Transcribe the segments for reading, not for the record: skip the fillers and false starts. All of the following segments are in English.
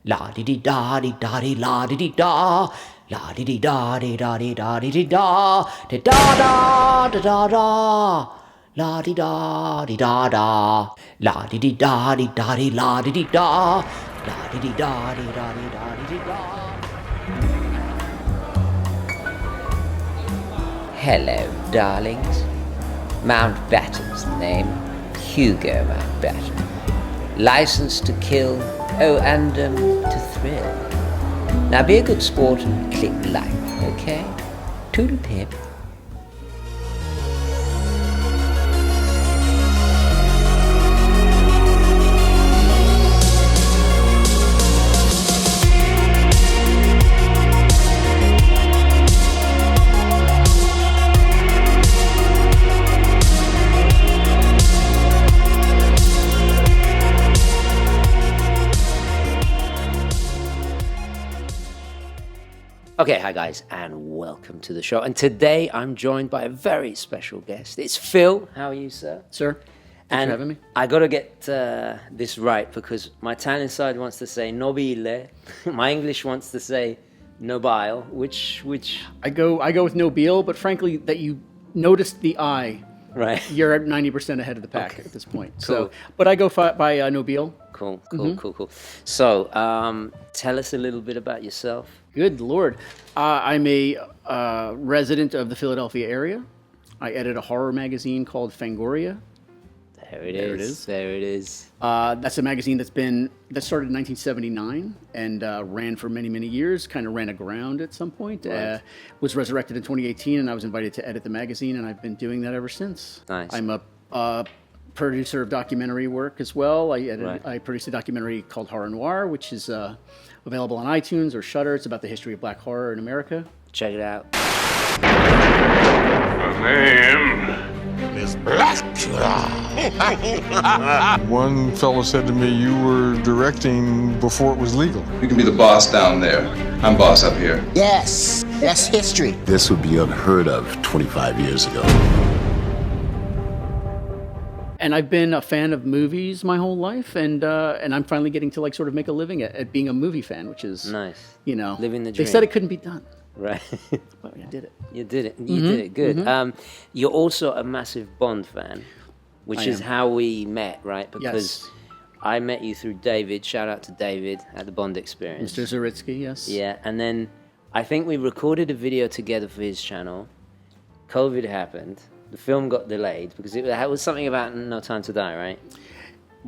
La di di da di da di la di di da. La di di da di da di da di di da. Da da da da da. La di da di da da. La di di da di da di la di di da. La di di da di da di da di di da. Hello, darlings. Mountbatten's the name. Hugo Mountbatten. License to kill, oh, and to thrill. Now be a good sport and click like, okay? Toodle pip. Okay, hi guys, and welcome to the show. And today I'm joined by a very special guest. It's Phil. How are you, sir? Sir, thanks for having me. I got to get this right because my Italian side wants to say nobile, my English wants to say nobile. Which? I go with Nobile, but frankly, that you noticed the I, right? You're at 90% ahead of the pack at this point. Cool. So, but I go by Nobile. Cool. So, tell us a little bit about yourself. Good Lord. I'm a resident of the Philadelphia area. I edit a horror magazine called FANGORIA. There it is. That's a magazine that started in 1979 and ran for many, many years, kind of ran aground at some point. Right. Was resurrected in 2018, and I was invited to edit the magazine, and I've been doing that ever since. Nice. I'm a producer of documentary work as well. Right. I produced a documentary called Horror Noir, which is available on iTunes or Shudder. It's about the history of black horror in America. Check it out. My name is Blackula. One fellow said to me, you were directing before it was legal. You can be the boss down there. I'm boss up here. Yes, that's history. This would be unheard of 25 years ago. And I've been a fan of movies my whole life, and I'm finally getting to sort of make a living at being a movie fan, which is Nice. Living the dream. They said it couldn't be done, Right. but I did it. You did it. Good. Mm-hmm. You're also a massive Bond fan, which I is am. how we met, right? Because Yes. I met you through David. Shout out to David at the Bond Experience. Mr. Zaritsky, yes. Yeah, and then I think we recorded a video together for his channel. COVID happened. The film got delayed because it was something about No Time to Die, right?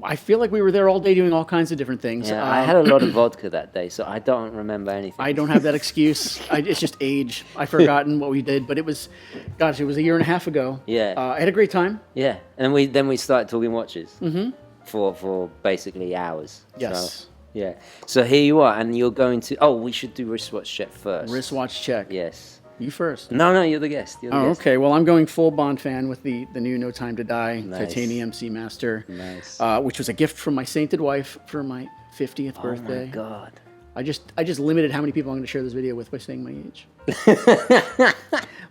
I feel like we were there all day doing all kinds of different things. Yeah, I had a lot of vodka that day, so I don't remember anything. I don't have that excuse. It's just age. I've forgotten what we did, but it was a year and a half ago. Yeah. I had a great time. Yeah, and then we started talking watches for basically hours. Yes. So, yeah. So here you are, and you're going to. Oh, we should do wristwatch check first. Wristwatch check. Yes. You first. No, you're the guest. Oh, okay. Well, I'm going full Bond fan with the new No Time to Die Nice. Titanium Seamaster, Nice. Which was a gift from my sainted wife for my 50th birthday. Oh my God. I just limited how many people I'm going to share this video with by saying my age.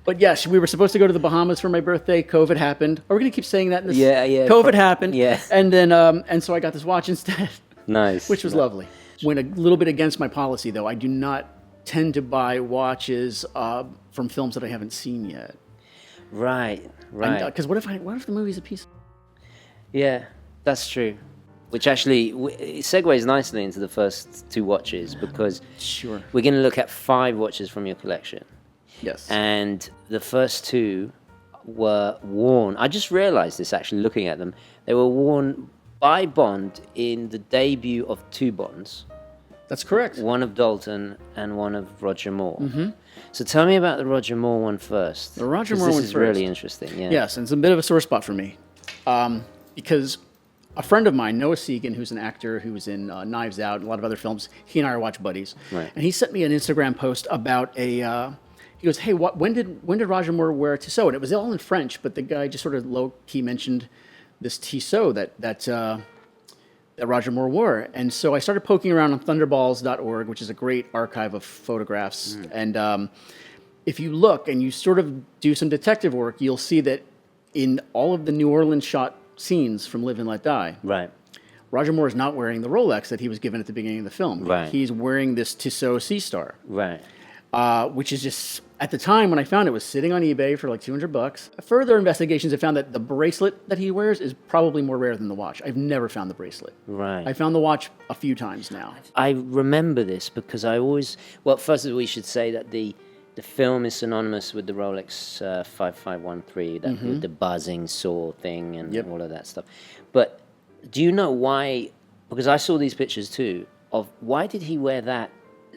But yes, we were supposed to go to the Bahamas for my birthday. COVID happened. Are we going to keep saying that in this? Yeah. COVID happened. Yeah. And then and so I got this watch instead, Nice. which was lovely. Went a little bit against my policy though. I do not tend to buy watches from films that I haven't seen yet. Right. Because what if the movie's a piece? Yeah, that's true. Which actually it segues nicely into the first two watches because Sure. we're going to look at 5 watches from your collection. Yes. And the first 2 were worn. I just realized this actually looking at them. They were worn by Bond in the debut of 2 Bonds. That's correct. One of Dalton and one of Roger Moore. Mm-hmm. So tell me about the Roger Moore one first. The Roger 'cause Moore one This is first. really interesting. Yeah. Yes, and it's a bit of a sore spot for me. Because a friend of mine, Noah Segan, who's an actor who was in Knives Out and a lot of other films, he and I are watch buddies. Right. And he sent me an Instagram post about he goes, hey, when did Roger Moore wear a Tissot? And it was all in French, but the guy just sort of low-key mentioned this Tissot that Roger Moore wore. And so I started poking around on thunderballs.org, which is a great archive of photographs. And if you look and you sort of do some detective work, you'll see that in all of the New Orleans shot scenes from Live and Let Die, Right. Roger Moore is not wearing the Rolex that he was given at the beginning of the film. Right. He's wearing this Tissot Seastar. Right. Which is just, at the time when I found it, was sitting on eBay for like $200. Further investigations have found that the bracelet that he wears is probably more rare than the watch. I've never found the bracelet. Right. I found the watch a few times now. I remember this because I always... Well, first of all, we should say that the film is synonymous with the Rolex 5513, with the buzzing saw thing and all of that stuff. But do you know why... Because I saw these pictures too, of why did he wear that?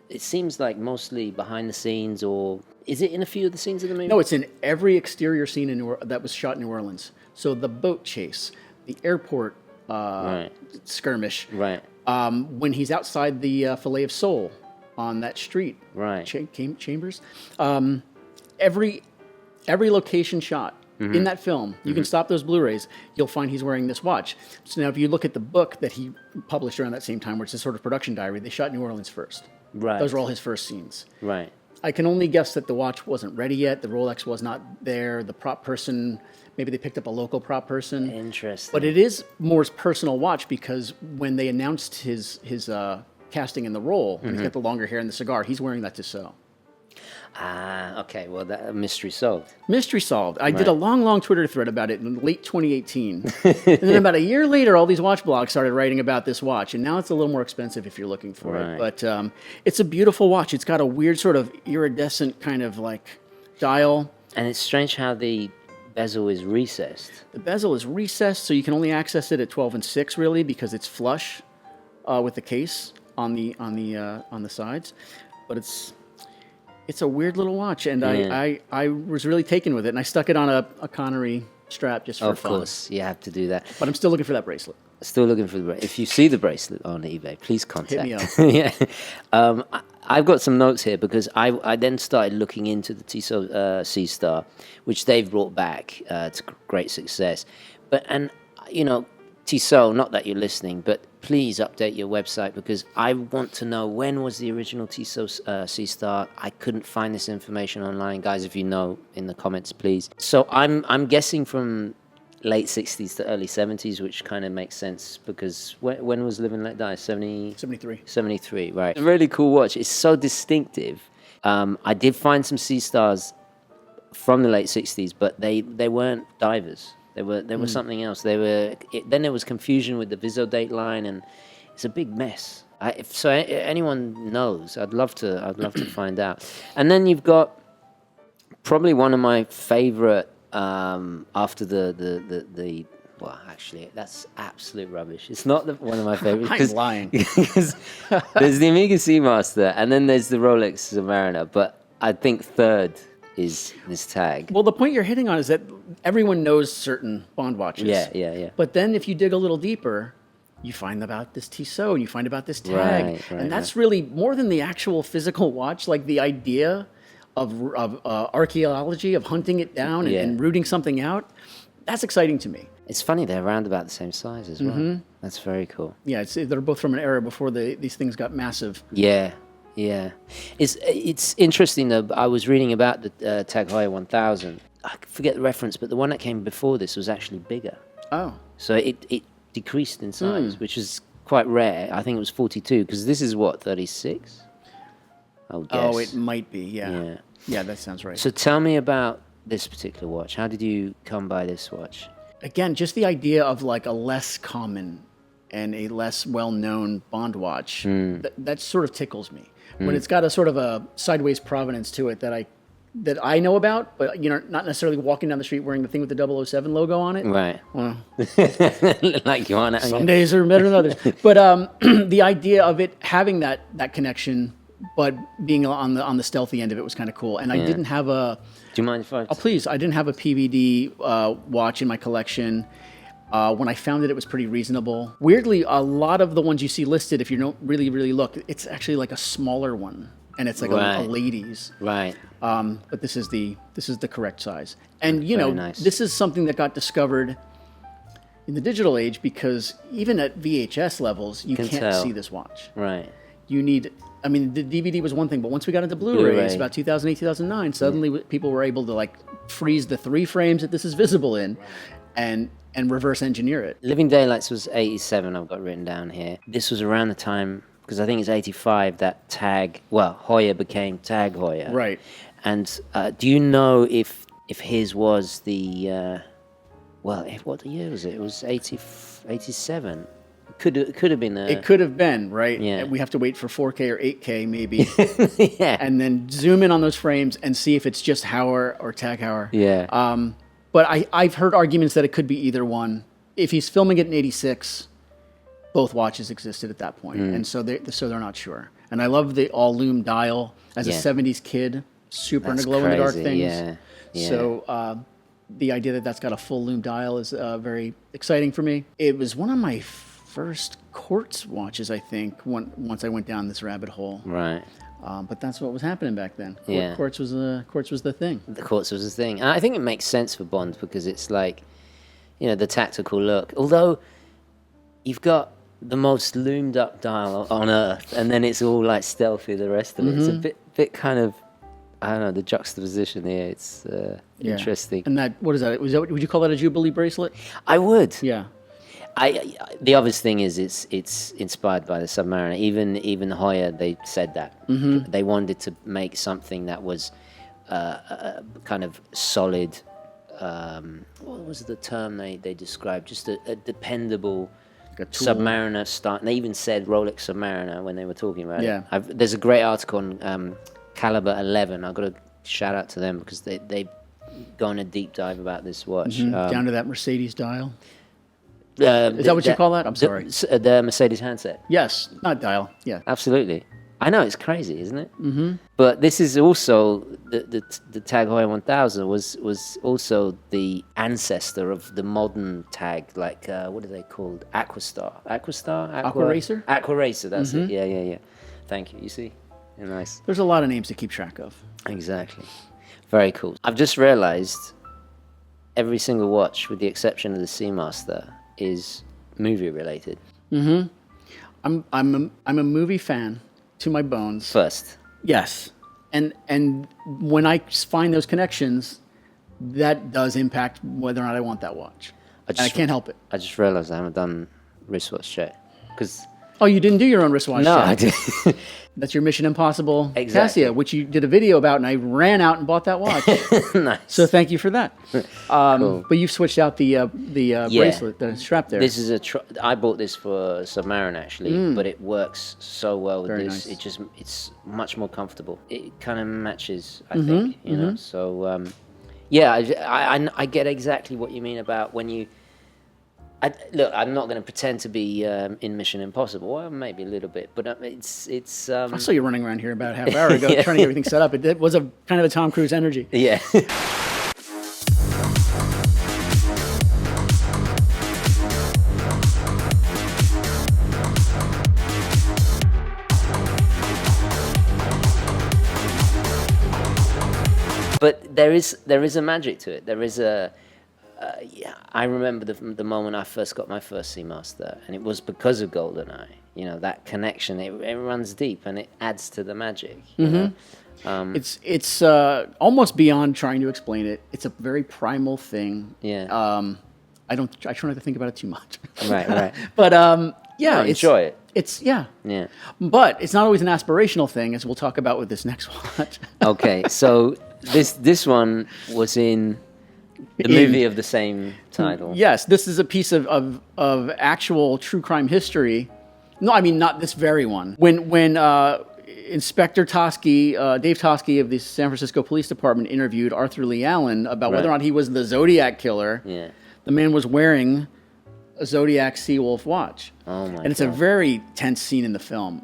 It seems like mostly behind the scenes, or is it in a few of the scenes of the movie? No, it's in every exterior scene that was shot in New Orleans. So the boat chase, the airport skirmish, Right. When he's outside the Filet of Soul on that street, Right. Chambers, every location shot in that film, you can stop those Blu-rays, you'll find he's wearing this watch. So now if you look at the book that he published around that same time, which is sort of production diary, they shot New Orleans first. Right. Those were all his first scenes. Right. I can only guess that the watch wasn't ready yet. The Rolex was not there. The prop person, maybe they picked up a local prop person. Interesting. But it is Moore's personal watch because when they announced his casting in the role, he's got the longer hair and the cigar, he's wearing that Tissot. Ah, okay. Well, that mystery solved. Mystery solved. I did a long Twitter thread about it in late 2018. And then about a year later, all these watch blogs started writing about this watch. And now it's a little more expensive if you're looking for it. But it's a beautiful watch. It's got a weird sort of iridescent kind of like dial. And it's strange how the bezel is recessed. The bezel is recessed, so you can only access it at 12 and 6 really because it's flush with the case on the sides. But it's a weird little watch, and I was really taken with it, and I stuck it on a Connery strap just for fun. Of course, you have to do that. But I'm still looking for that bracelet. Still looking for the bracelet. If you see the bracelet on eBay, please contact. Hit me up. Yeah. I've got some notes here because I then started looking into the Tissot Seastar, which they've brought back to great success. And Tissot, not that you're listening, but please update your website because I want to know when was the original Tissot Seastar. I couldn't find this information online. Guys, if you know, in the comments, please. So I'm guessing from late 60s to early 70s, which kind of makes sense because when was Live and Let Die? 73. 73, right. A really cool watch. It's so distinctive. I did find some Seastars from the late 60s, but they weren't divers. They were something else. Then there was confusion with the Viso date line, and it's a big mess. So anyone knows, I'd love to find out. And then you've got probably one of my favorite after the well, actually, that's absolute rubbish. It's not one of my favorites. I'm lying. Because there's the Omega Seamaster, and then there's the Rolex Submariner. But I think third is this TAG. Well, the point you're hitting on is that everyone knows certain Bond watches. Yeah. But then if you dig a little deeper, you find about this Tissot and you find about this TAG. Right, and that's really more than the actual physical watch, like the idea of archaeology, of hunting it down and rooting something out. That's exciting to me. It's funny, they're around about the same size as well. That's very cool. Yeah, they're both from an era before these things got massive. Yeah. It's interesting though. I was reading about the TAG Heuer 1000. I forget the reference, but the one that came before this was actually bigger. Oh. So it decreased in size, which is quite rare. I think it was 42 because this is what, 36? I would guess. Oh, it might be. Yeah. Yeah, that sounds right. So tell me about this particular watch. How did you come by this watch? Again, just the idea of like a less common and a less well-known Bond watch, that sort of tickles me. When it's got a sort of a sideways provenance to it that I know about, but not necessarily walking down the street wearing the thing with the 007 logo on it. Right. Well, like you want it. some days are better than others. But the idea of it having that connection, but being on the stealthy end of it was kind of cool. And I didn't have a... Do you mind if I... Oh, please. I didn't have a PVD watch in my collection. When I found it, it was pretty reasonable. Weirdly, a lot of the ones you see listed, if you don't really, really look, it's actually like a smaller one. And it's like a lady's. Right. But this is the correct size. And, nice. This is something that got discovered in the digital age because even at VHS levels, you can't tell. see this watch. Right. You need... I mean, the DVD was one thing, but once we got into Blu-rays, about 2008, 2009, suddenly people were able to like freeze the 3 frames that this is visible in. and reverse engineer it. Living Daylights was 87, I've got written down here. This was around the time, because I think it's 85, that Heuer became TAG Heuer. Right. And do you know if his was the, what year was it? It was 87. Could have been It could have been, right? Yeah. We have to wait for 4K or 8K maybe. yeah. And then zoom in on those frames and see if it's just Heuer or TAG Heuer. Yeah. But I've heard arguments that it could be either one. If he's filming it in 86, both watches existed at that point. And so they're not sure. And I love the all-lume dial. As a 70s kid, super into glow-in-the-dark things. Yeah. Yeah. So the idea that that's got a full lume dial is very exciting for me. It was one of my first quartz watches, I think, once I went down this rabbit hole. Right. But that's what was happening back then. Yeah. Quartz was the thing. The quartz was the thing. And I think it makes sense for Bond because it's like, the tactical look. Although you've got the most loomed up dial on Earth, and then it's all like stealthy, the rest of it. It's a bit kind of, I don't know, the juxtaposition here. It's interesting. And what is that? Would you call that a Jubilee bracelet? I would. Yeah. The obvious thing is it's inspired by the Submariner. Even Heuer, they said that. They wanted to make something that was kind of solid. What was the term they described? Just a dependable Submariner style. They even said Rolex Submariner when they were talking about it. There's a great article on Caliber 11. I've got to shout out to them because they go on a deep dive about this watch. Down to that Mercedes dial. Is that what you call that? I'm sorry. The Mercedes handset. Yes, not dial. Yeah. Absolutely. I know, it's crazy, isn't it? Mm-hmm. But this is also, the TAG Heuer 1000 was also the ancestor of the modern TAG, like, what are they called? Aquastar, Aquaracer? Aquaracer, that's it. Yeah. Thank you. You see? Yeah, nice. There's a lot of names to keep track of. Exactly. Very cool. I've just realized every single watch, with the exception of the Seamaster, is movie related. I'm a movie fan to my bones. First. Yes. And when I find those connections, that does impact whether or not I want that watch. I can't help it. I just realized I haven't done wristwatch check. Oh, you didn't do your own wristwatch No, check? I did. That's your Mission Impossible Exactly. Cassia, which you did a video about, and I ran out and bought that watch. Nice. So thank you for that. Cool. But you've switched out the bracelet, the strap there. This is I bought this for Submariner actually, but it works so well with Very this. nice. It's much more comfortable. It kind of matches, I think, you know. So I get exactly what you mean about when you. Look, I'm not going to pretend to be in Mission Impossible. Well, maybe a little bit, but it's. I saw you running around here about a half hour ago, trying to get everything set up. It was a kind of a Tom Cruise energy. Yeah. But there is a magic to it. There is a. I remember the moment I first got my first Seamaster, and it was because of GoldenEye. You know, that connection, it runs deep, and it adds to the magic. You know? It's almost beyond trying to explain it. It's a very primal thing. Yeah. I try not to think about it too much. Right. But yeah, enjoy it. It's yeah. But it's not always an aspirational thing, as we'll talk about with this next watch. Okay, so this one was in the movie of the same title. Yes, this is a piece of actual true crime history. No, I mean not this very one. When Inspector Toschi, Dave Toschi of the San Francisco Police Department interviewed Arthur Lee Allen about whether or not he was the Zodiac killer, the man was wearing a Zodiac Sea Wolf watch. Oh my! And it's a very tense scene in the film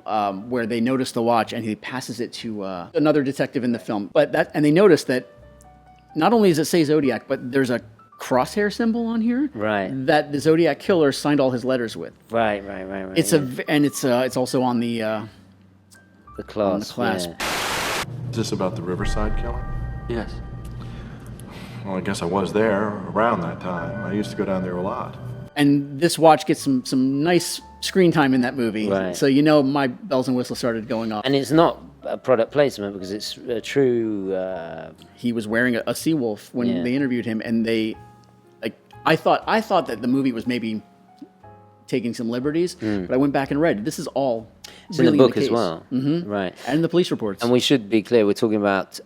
where they notice the watch and he passes it to another detective in the film. And they notice that not only does it say Zodiac, but there's a crosshair symbol on here, that the Zodiac killer signed all his letters with. Right. It's also on the clasp. On the clasp. Is this about the Riverside killing? Yes. Well, I guess I was there around that time. I used to go down there a lot. And this watch gets some nice screen time in that movie. Right. So my bells and whistles started going off. And it's not a product placement because it's a true. He was wearing a Sea Wolf when they interviewed him, and I thought that the movie was maybe taking some liberties, but I went back and read. This is all It's really in the book case. as well. Mm-hmm. Right. And the police reports. And we should be clear, we're talking about,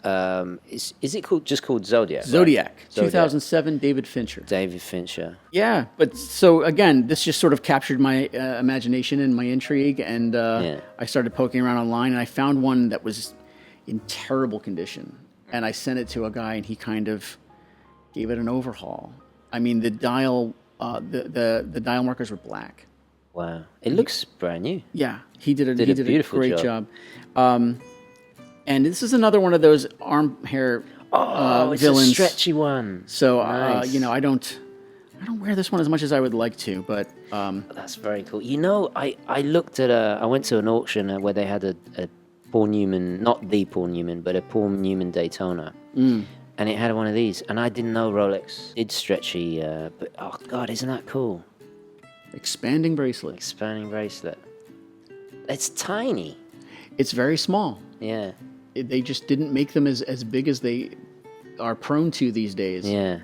is it called Zodiac? Zodiac, right? 2007, David Fincher. David Fincher. Yeah, but so again, this just sort of captured my imagination and my intrigue, and I started poking around online, and I found one that was in terrible condition, and I sent it to a guy, and he kind of gave it an overhaul. I mean, the dial, the dial markers were black. Wow. It looks brand new. Yeah, he did a beautiful great job. And this is another one of those arm hair it's villains. a stretchy one. So Nice. I don't wear this one as much as I would like to, but That's very cool. I looked at I went to an auction where they had a Paul Newman, not the Paul Newman, but a Paul Newman Daytona. And it had one of these, and I didn't know Rolex did stretchy, but oh god, isn't that cool? expanding bracelet. Expanding bracelet. It's tiny. It's very small. Yeah. They just didn't make them as big as they are prone to these days. Yeah.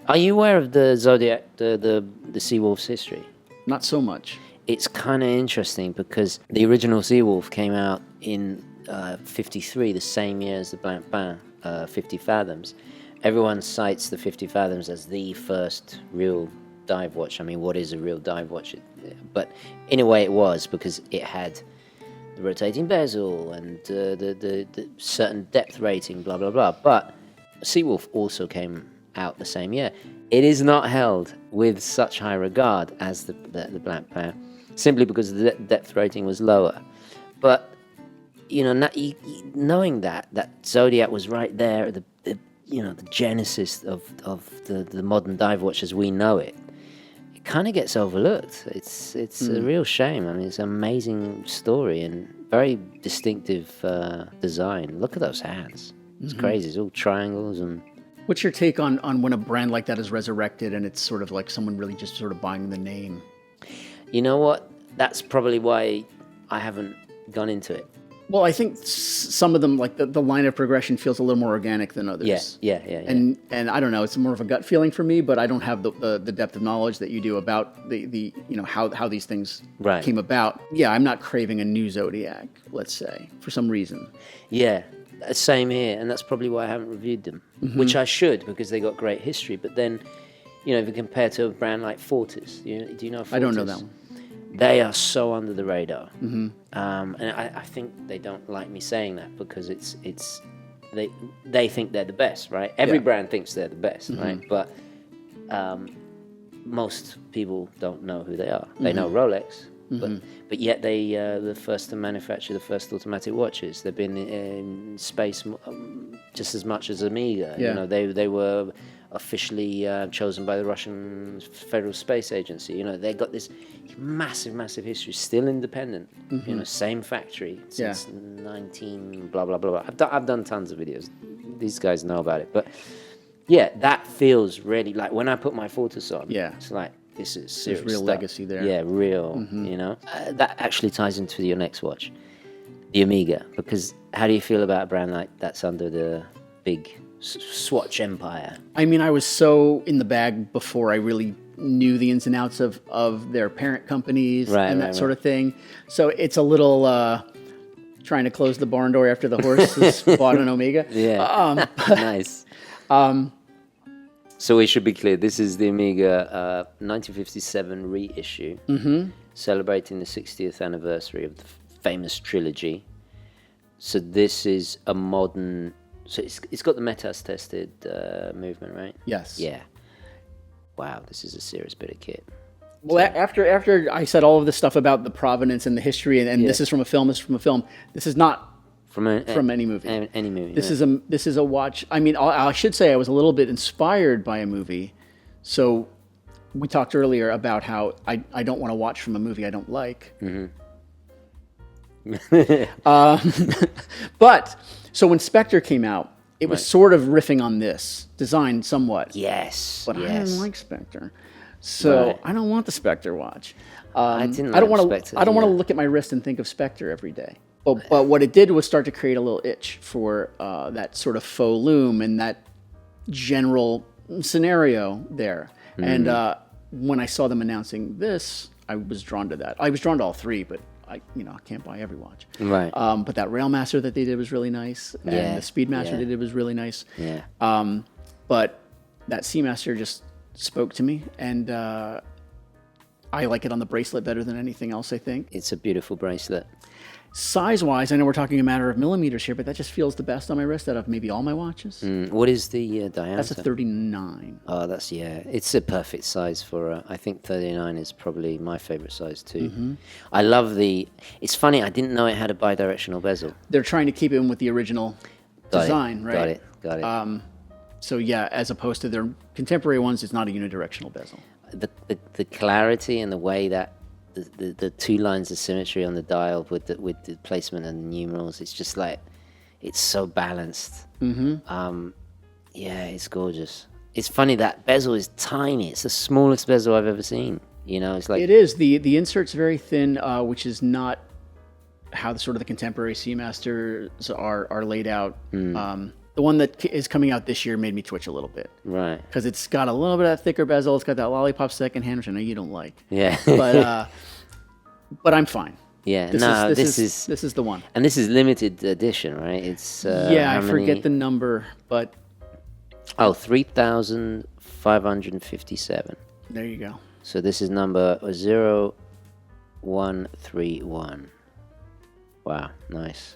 Are you aware of the Zodiac, the Sea Wolf's history? Not so much. It's kind of interesting because the original Sea Wolf came out in 53, the same year as the Blanc Pain, 50 Fathoms. Everyone cites the 50 Fathoms as the first real dive watch. I mean, what is a real dive watch? But in a way it was, because it had the rotating bezel and the certain depth rating, blah, blah, blah. But Sea Wolf also came out the same year. It is not held with such high regard as the Blanc Pain, simply because the depth rating was lower. But knowing that Zodiac was right there at the genesis of the modern dive watch as we know it, it kind of gets overlooked. It's a real shame. I mean, it's an amazing story and very distinctive design. Look at those hands. It's crazy. It's all triangles and. What's your take on when a brand like that is resurrected and it's sort of like someone really just sort of buying the name? You know what? That's probably why I haven't gone into it. Well, I think some of them, like the line of progression, feels a little more organic than others. Yeah. And I don't know, it's more of a gut feeling for me, but I don't have the depth of knowledge that you do about the how these things came about. Yeah, I'm not craving a new Zodiac, let's say, for some reason. Yeah. Same here, and that's probably why I haven't reviewed them, which I should, because they got great history. But then, if you compare to a brand like Fortis, do you know Fortis? I don't know that one. They are so under the radar, and I think they don't like me saying that because they think they're the best, right? Every brand thinks they're the best, right? But most people don't know who they are. They know Rolex. But yet they the first to manufacture the first automatic watches. They've been in space just as much as Omega. Yeah. They were officially chosen by the Russian Federal Space Agency. They got this massive history, still independent. Same factory since 19 blah blah blah. I've done tons of videos. These guys know about it, but yeah, that feels really like when I put my Fortis on. Yeah, it's like. This is serious There's real stuff. legacy there. Yeah, real, that actually ties into your next watch, the Omega, because how do you feel about a brand like that's under the big Swatch empire? I mean, I was so in the bag before I really knew the ins and outs of their parent companies and that sort of thing. So it's a little trying to close the barn door after the horse has bought an Omega. Yeah, nice. So we should be clear, this is the Omega 1957 reissue, celebrating the 60th anniversary of the famous trilogy. So this is a modern, so it's got the Metas tested movement, right? Yes. Yeah. Wow, this is a serious bit of kit. Well, after I said all of this stuff about the provenance and the history, and this is from a film, this is not from any movie. Any movie. This is a watch. I mean, I should say I was a little bit inspired by a movie. So we talked earlier about how I don't want to watch from a movie I don't like. But so when Spectre came out, it was sort of riffing on this design somewhat. Yes. But I didn't like Spectre, so I don't want the Spectre watch. I don't want to look at my wrist and think of Spectre every day. But what it did was start to create a little itch for that sort of faux lume and that general scenario there. And when I saw them announcing this, I was drawn to that. I was drawn to all three, but I can't buy every watch. Right. But that Railmaster that they did was really nice, and the Speedmaster they did was really nice. Yeah. But that Seamaster just spoke to me, and I like it on the bracelet better than anything else, I think. It's a beautiful bracelet. Size-wise, I know we're talking a matter of millimeters here, but that just feels the best on my wrist out of maybe all my watches. What is the diameter? That's a 39. Oh, it's a perfect size for I think 39 is probably my favorite size too. I love it's funny, I didn't know it had a bidirectional bezel. They're trying to keep it in with the original design, right? Got it. So yeah, as opposed to their contemporary ones, it's not a unidirectional bezel. The clarity and the way that the two lines of symmetry on the dial with the placement and the numerals, it's just like, it's so balanced. Yeah, it's gorgeous. It's funny, that bezel is tiny. It's the smallest bezel I've ever seen. It's like, it is. The insert's very thin, which is not how the contemporary Seamasters are laid out. The one that is coming out this year made me twitch a little bit. Right. Because it's got a little bit of that thicker bezel. It's got that lollipop second hand, which I know you don't like. Yeah. But I'm fine. Yeah. This is the one. And this is limited edition, right? It's I forget the number, but 3,557. There you go. So this is number 0131. Wow, nice.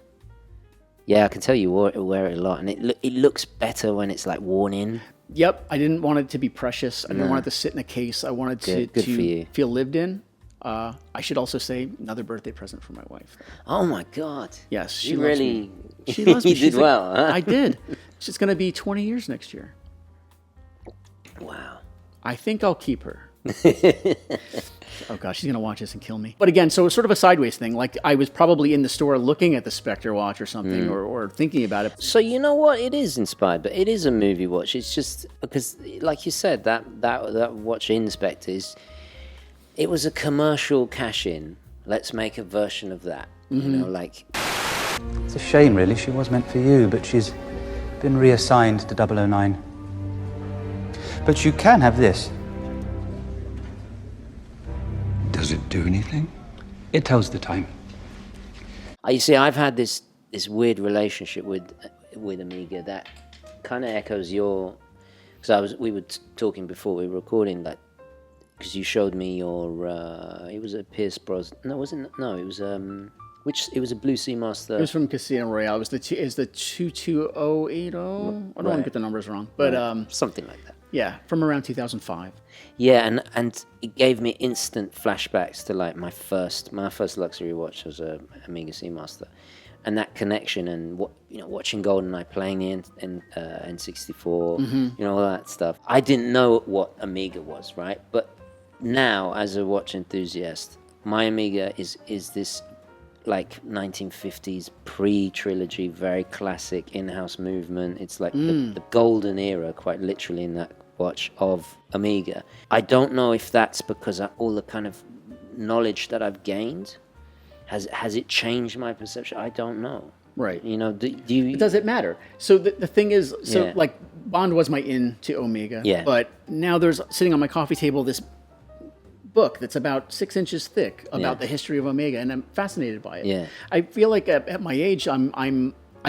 Yeah, I can tell you wear it a lot, and it looks better when it's like worn in. Yep, I didn't want it to be precious. I didn't want it to sit in a case. I wanted to feel lived in. I should also say another birthday present for my wife. Oh my God! Yes, she really. She loves me. You did well. Huh? I did. She's going to be 20 years next year. Wow. I think I'll keep her. Oh gosh, she's gonna watch this and kill me. But again, so it's sort of a sideways thing. Like I was probably in the store looking at the Spectre watch or something, or thinking about it. So you know what? It is inspired, but it is a movie watch. It's just because, like you said, that watch Inspector it was a commercial cash-in. Let's make a version of that. Like. It's a shame, really. She was meant for you, but she's been reassigned to 009. But you can have this. Does it do anything? It tells the time. You see, I've had this weird relationship with Omega that kind of echoes your. Because we were talking before we were recording, that because you showed me your. It was a Pierce Bros. No, wasn't. No, it was It was a Blue Seamaster. It was from Casino Royale. It was the 22080. I don't want to get the numbers wrong, but something like that. Yeah, from around 2005. Yeah, and it gave me instant flashbacks to like my first luxury watch was a Omega Seamaster, and that connection and watching GoldenEye, playing the N64, all that stuff. I didn't know what Omega was, right? But now, as a watch enthusiast, my Omega is this like 1950s pre-trilogy, very classic in-house movement. It's like the golden era, quite literally, in that watch of Omega. I don't know if that's because all the kind of knowledge that I've gained has it changed my perception. I don't know. Right. Do you? Does it matter? So the thing is, like Bond was my in to Omega. Yeah. But now there's sitting on my coffee table this book that's about 6 inches thick about the history of Omega, and I'm fascinated by it. Yeah. I feel like at my age, I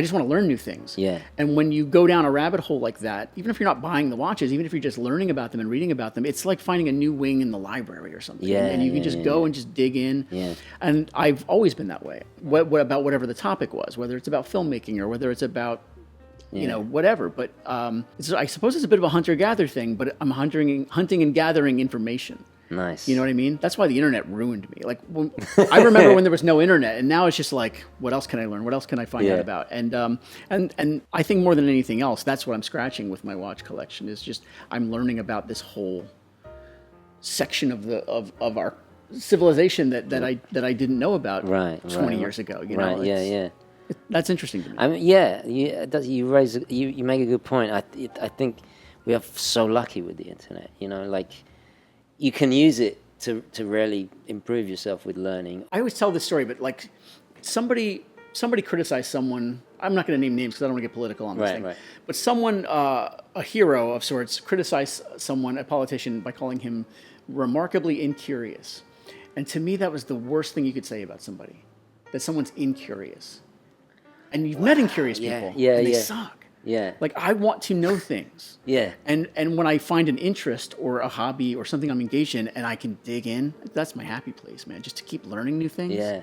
just want to learn new things. Yeah. And when you go down a rabbit hole like that, even if you're not buying the watches, even if you're just learning about them and reading about them, it's like finding a new wing in the library or something. Yeah. And you can just go and just dig in. Yeah. And I've always been that way. What about whatever the topic was, whether it's about filmmaking or whether it's about whatever. But I suppose it's a bit of a hunter-gatherer thing, but I'm hunting and gathering information. Nice. You know what I mean? That's why the internet ruined me. Like, I remember when there was no internet, and now it's just like, what else can I learn? What else can I find out about? And I think more than anything else, that's what I'm scratching with my watch collection, is just I'm learning about this whole section of our civilization that I didn't know about 20 years ago. You know? Yeah. That's interesting to me. I mean, you make a good point. I think we are so lucky with the internet. Like. You can use it to really improve yourself with learning. I always tell this story, but like somebody criticized someone. I'm not going to name names because I don't want to get political on this thing. Right. But someone, a hero of sorts, criticized someone, a politician, by calling him remarkably incurious. And to me, that was the worst thing you could say about somebody, that someone's incurious. And you've met incurious people, and they suck. Yeah. Like, I want to know things. Yeah. And when I find an interest or a hobby or something I'm engaged in and I can dig in, that's my happy place, man. Just to keep learning new things. Yeah.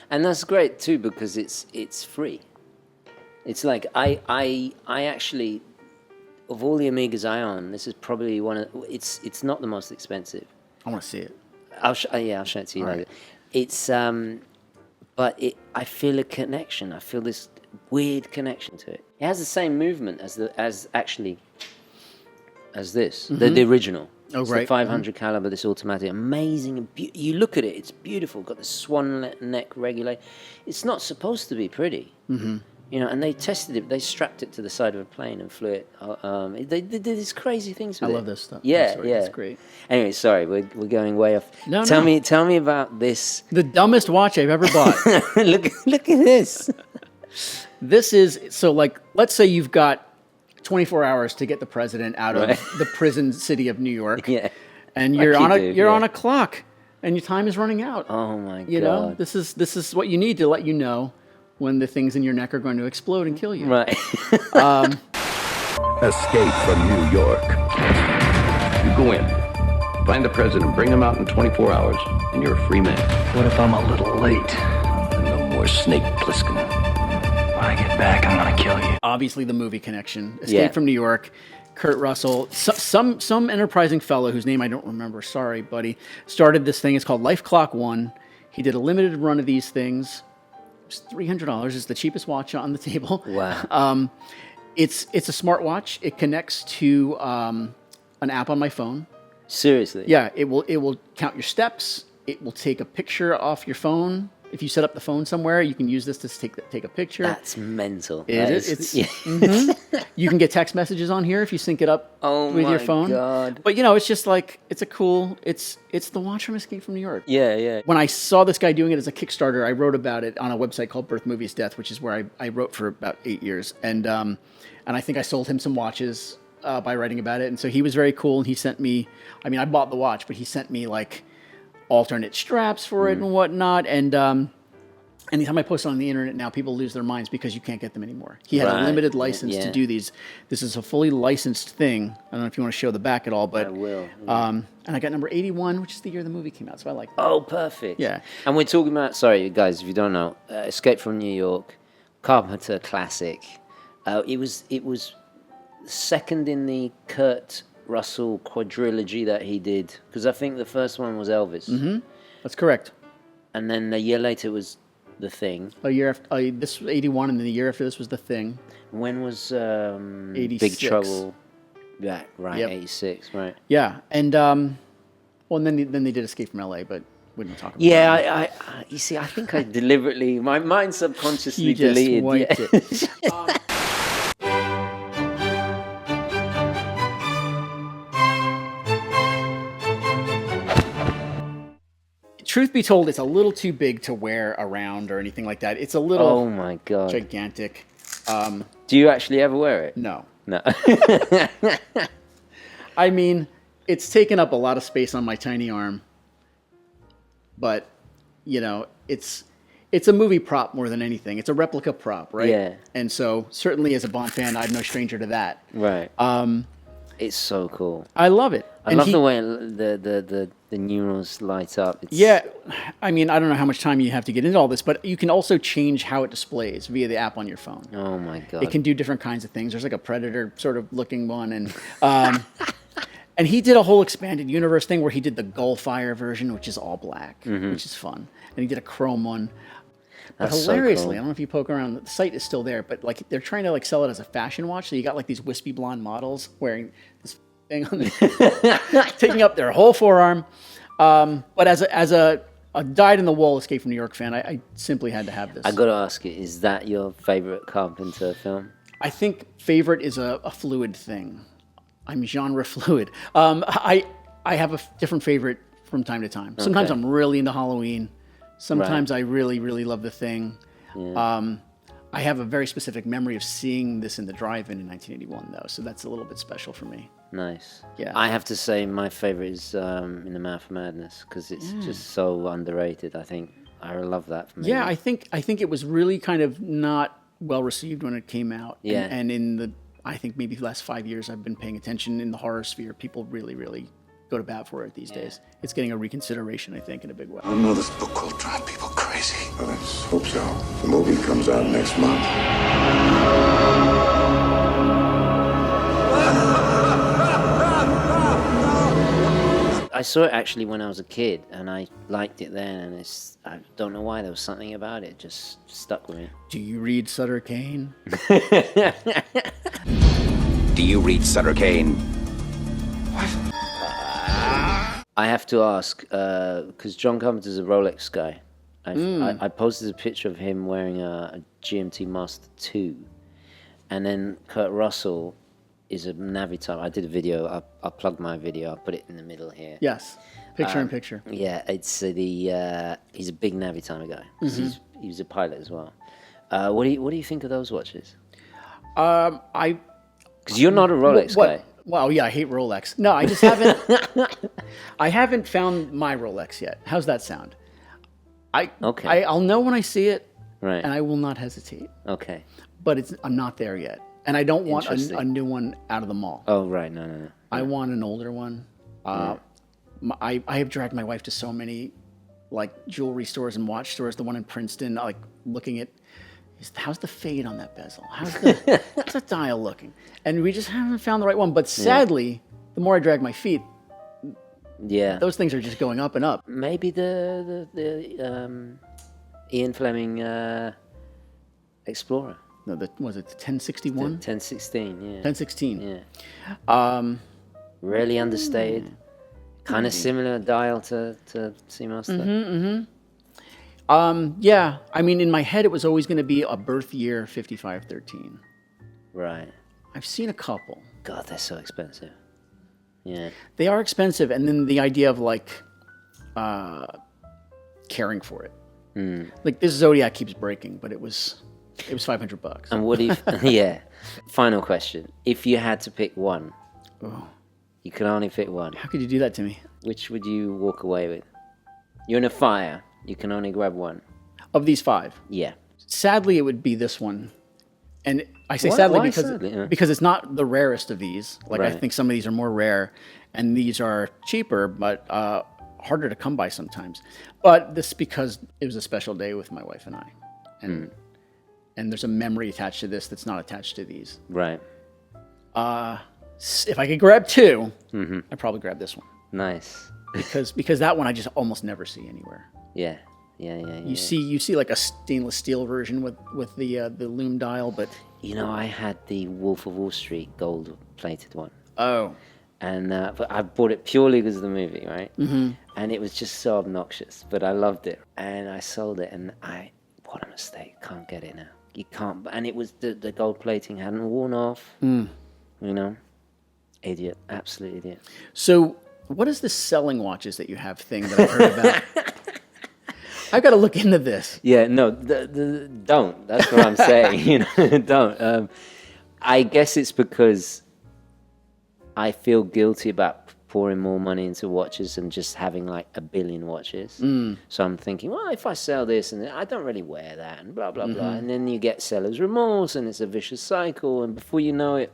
And that's great too, because it's free. It's like I actually, of all the Omegas I own, this is probably one of, it's not the most expensive. I want to see it. I'll show it to you later. It's but I feel a connection. I feel this weird connection to it. It has the same movement as this, the original. Oh, it's right. the 500 caliber, this automatic, amazing. And you look at it, it's beautiful. Got the swan neck regulator. It's not supposed to be pretty, you know. And they tested it. They strapped it to the side of a plane and flew it. They did these crazy things with it. I love this stuff. Yeah, It's great. Anyway, sorry, we're going way off. No. Tell me about this. The dumbest watch I've ever bought. look at this. This is, so like, let's say you've got 24 hours to get the president out of the prison city of New York. Yeah. And you're on a clock and your time is running out. Oh my God. You know, this is what you need to let you know when the things in your neck are going to explode and kill you. Right. Escape from New York. You go in, find the president, bring him out in 24 hours, and you're a free man. What if I'm a little late? No more Snake Plissken. When I get back, I'm gonna kill you. Obviously, the movie connection. Escape from New York. Kurt Russell, some enterprising fellow whose name I don't remember. Sorry, buddy. Started this thing. It's called Life Clock 1. He did a limited run of these things. It was $300. It's the cheapest watch on the table. Wow. It's a smartwatch. It connects to an app on my phone. Seriously? Yeah. It will count your steps. It will take a picture off your phone. If you set up the phone somewhere, you can use this to take a picture. That's mental. It is. You can get text messages on here if you sync it up with your phone. Oh my God. But it's just like, it's the watch from Escape from New York. Yeah. When I saw this guy doing it as a Kickstarter, I wrote about it on a website called Birth Movies Death, which is where I wrote for about 8 years. And I think I sold him some watches by writing about it. And so he was very cool. And he sent me, I bought the watch, but he sent me like alternate straps for it and whatnot. And anytime I post it on the internet now, people lose their minds because you can't get them anymore. He had a limited license to do these. This is a fully licensed thing. I don't know if you want to show the back at all, but I will. And I got number 81, which is the year the movie came out. So I like that. Oh, perfect. Yeah. And we're talking about, sorry guys, if you don't know, Escape from New York, Carpenter classic. It was second in the Kurt Russell quadrilogy that he did, because I think the first one was Elvis. Mm-hmm. That's correct. And then a year later was The Thing. A year after this was 81, and then the year after this was The Thing. When was 86. Big Trouble? Yeah, right. Yep. 86, right? Yeah, and and then they did Escape from LA, but we didn't talk about that. Yeah, I you see, I think I deliberately, my mind subconsciously You just deleted. wiped it. Truth be told, it's a little too big to wear around or anything like that. It's a little Oh my God. gigantic. Do you actually ever wear it? No. No. It's taken up a lot of space on my tiny arm. But, it's a movie prop more than anything. It's a replica prop, right? Yeah. And so, certainly as a Bond fan, I'm no stranger to that. Right. It's so cool. I love it. I love the way the numerals light up. Yeah, I don't know how much time you have to get into all this, but you can also change how it displays via the app on your phone. Oh my God. It can do different kinds of things. There's like a Predator sort of looking one, and and he did a whole expanded universe thing where he did the Gullfire version, which is all black, which is fun, and he did a chrome one. But That's hilariously, so cool. I don't know if you poke around, the site is still there, but like they're trying to sell it as a fashion watch. So you got like these wispy blonde models wearing this thing on taking up their whole forearm. But as a dyed-in-the-wool Escape from New York fan, I simply had to have this. I got to ask you, is that your favorite Carpenter film? I think favorite is a fluid thing. I'm genre fluid. I have a different favorite from time to time. Sometimes I'm really into Halloween. Sometimes I really, really love The Thing. Yeah. I have a very specific memory of seeing this in the drive-in in 1981, though, so that's a little bit special for me. Nice. Yeah. I have to say my favorite is In the Mouth of Madness because it's just so underrated. I think I love that. For me. Yeah, I think it was really kind of not well received when it came out. Yeah. And in the, I think maybe the last 5 years I've been paying attention in the horror sphere. People really, really go to bat for it these days. It's getting a reconsideration, I think, in a big way. I know this book will drive people crazy. Let's hope so. The movie comes out next month. I saw it actually when I was a kid, and I liked it then. And I don't know why, there was something about it just stuck with me. Do you read Sutter Kane? Do you read Sutter Kane? I have to ask, because John Carpenter's a Rolex guy. I posted a picture of him wearing a GMT Master 2. And then Kurt Russell is a Navitar. I did a video. I plugged my video. I put it in the middle here. Yes. Picture in picture. Yeah, it's he's a big Navitimer guy. He was a pilot as well. What do you think of those watches? Because you're not a Rolex guy. Well, yeah, I hate Rolex. No, I just haven't. I haven't found my Rolex yet. How's that sound? I'll know when I see it, right? And I will not hesitate. Okay. But I'm not there yet, and I don't want a new one out of the mall. Oh, right, no. I want an older one. I have dragged my wife to so many, like jewelry stores and watch stores. The one in Princeton, like looking at. How's the fade on that bezel? How's the dial looking? And we just haven't found the right one. But sadly, the more I drag my feet, those things are just going up and up. Maybe the Ian Fleming Explorer. No, was it the 1061? 1016, yeah. 1016. Yeah. Really understated. Kind of similar dial to Seamaster. Yeah, I mean, in my head, it was always going to be a birth year 5513. Right. I've seen a couple. God, they're so expensive. Yeah. They are expensive, and then the idea of like caring for it. Like this Zodiac keeps breaking, but it was $500. And what do you? Yeah. Final question: if you had to pick one, you could only pick one. How could you do that to me? Which would you walk away with? You're in a fire. You can only grab one. Of these 5? Yeah. Sadly, it would be this one. And I say Why sadly because it's not the rarest of these. Like Right. I think some of these are more rare, and these are cheaper, but harder to come by sometimes. But this because it was a special day with my wife and I. And there's a memory attached to this that's not attached to these. Right. If I could grab 2, I'd probably grab this one. Nice. Because that one I just almost never see anywhere. Yeah. You see like a stainless steel version with the lume dial, but I had the Wolf of Wall Street gold plated one. Oh. And but I bought it purely because of the movie, right? And it was just so obnoxious, but I loved it, and I sold it, and what a mistake! Can't get it now. You can't, and it was the gold plating hadn't worn off. Idiot, absolute idiot. So, what is this selling watches that you have thing that I've heard about? I've got to look into this. Yeah, no, don't. That's what I'm saying. Don't. I guess it's because I feel guilty about pouring more money into watches and just having like a billion watches. So I'm thinking, well, if I sell this and I don't really wear that and blah, blah, blah. And then you get seller's remorse and it's a vicious cycle. And before you know it,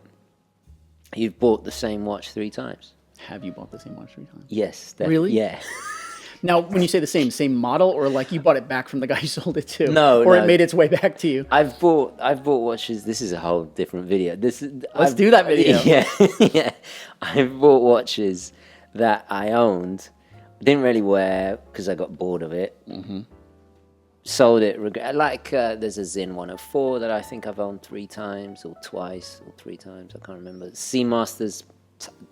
you've bought the same watch 3 times. Have you bought the same watch 3 times? Yes. Really? Yeah. Now, when you say the same model, or like you bought it back from the guy you sold it to? No, Or it made its way back to you? I've bought watches. This is a whole different video. Let's do that video. Yeah, yeah. I've bought watches that I owned, didn't really wear because I got bored of it. Sold it. Like there's a Zin 104 that I think I've owned 3 times or twice or 3 times. I can't remember. Seamaster's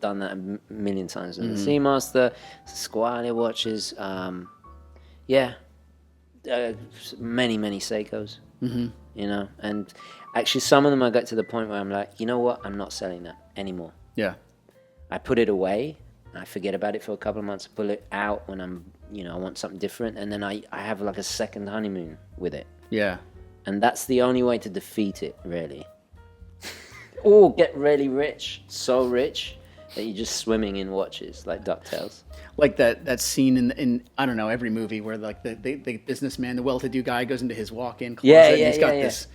done that a million times with the Seamaster, Squire watches, many Seikos, and actually some of them I got to the point where I'm like, you know what, I'm not selling that anymore. Yeah. I put it away, I forget about it for a couple of months, I pull it out when I'm, I want something different, and then I have like a second honeymoon with it. Yeah. And that's the only way to defeat it, really. Or get really rich, so rich that you're just swimming in watches like DuckTales. Like that scene in I don't know, every movie where like the businessman, the well-to-do guy goes into his walk-in closet and he's got this,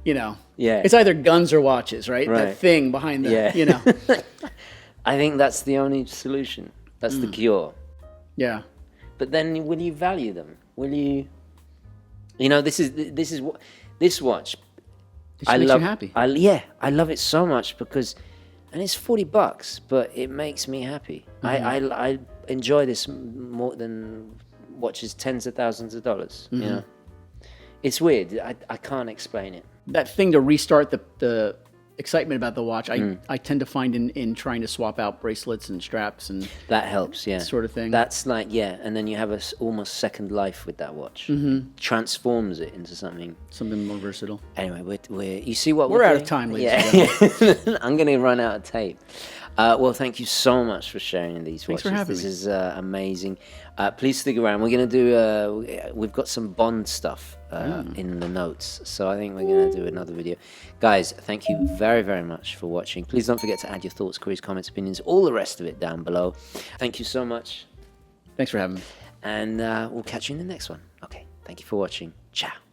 you know. Yeah. It's either guns or watches, right? That thing behind the, you know. I think that's the only solution. That's the cure. Yeah. But then will you value them? Will you... You know, this is what... This watch... It makes you happy. I love it so much because... And it's $40, but it makes me happy. I enjoy this more than watches tens of thousands of dollars, you know? It's weird. I can't explain it. That thing to restart the excitement about the watch, I tend to find in trying to swap out bracelets and straps and that helps, yeah, sort of thing. That's like and then you have a almost second life with that watch. Transforms it into something more versatile. Anyway, we're you see what we're out of time, ladies and gentlemen. I'm gonna run out of tape. Well, thank you so much for sharing these watches. Thanks for having me. This is amazing. Please stick around. We're going to do, we've got some Bond stuff in the notes. So I think we're going to do another video. Guys, thank you very, very much for watching. Please don't forget to add your thoughts, queries, comments, opinions, all the rest of it down below. Thank you so much. Thanks for having me. And we'll catch you in the next one. Okay, thank you for watching. Ciao.